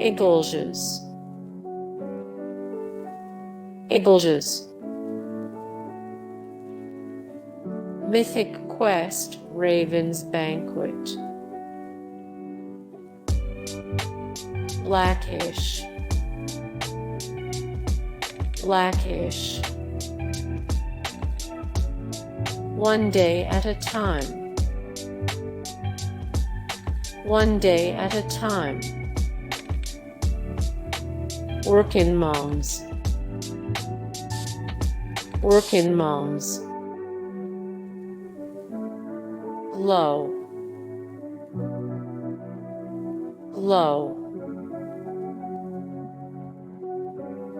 Iglesias. Iglesias. Mythic Quest, Raven's Banquet. Blackish. Blackish. One day at a time. One day at a time. Workin Moms. Workin Moms. Glow. Glow.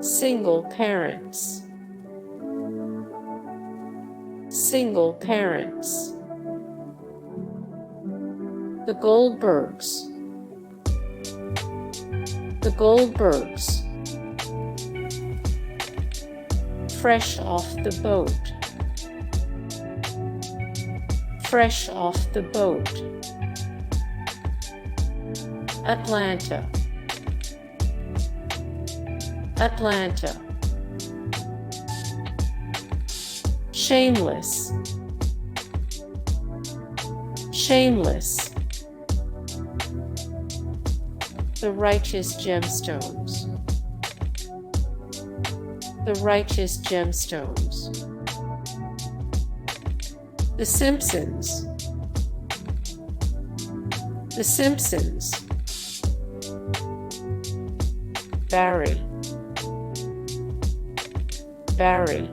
Single parents. Single parents. The Goldbergs. The Goldbergs. Fresh off the boat. Fresh off the boat. Atlanta. Atlanta. Shameless. Shameless. The Righteous Gemstones. The Righteous Gemstones. The Simpsons. The Simpsons. Barry. Barry.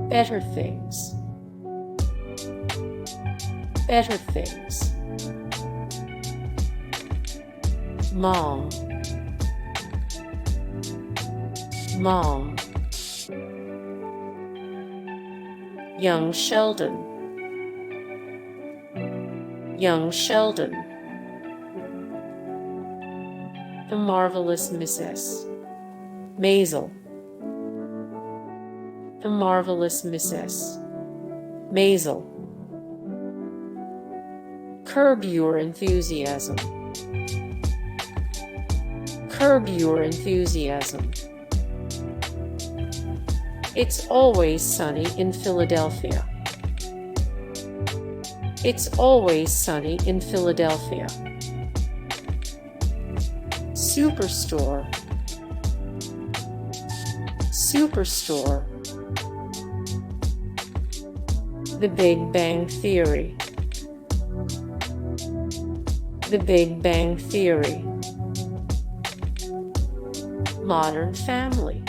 Better things. Better things. Mom. Mom. Young Sheldon. Young Sheldon. The Marvelous Mrs. Maisel. The Marvelous Mrs. Maisel. Curb Your Enthusiasm. Curb Your Enthusiasm. It's Always Sunny in Philadelphia. It's Always Sunny in Philadelphia. Superstore. Superstore. The Big Bang Theory. The Big Bang Theory. Modern Family.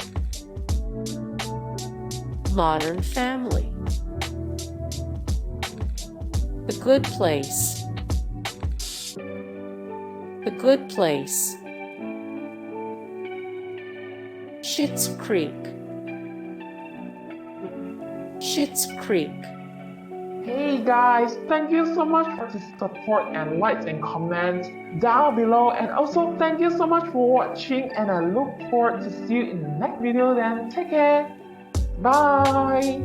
Modern Family. The Good Place. The Good Place. Schitt's Creek. Schitt's Creek. Hey guys, thank you so much for the support and likes and comments down below, and also thank you so much for watching, and I look forward to see you in the next video. Then take care. Bye.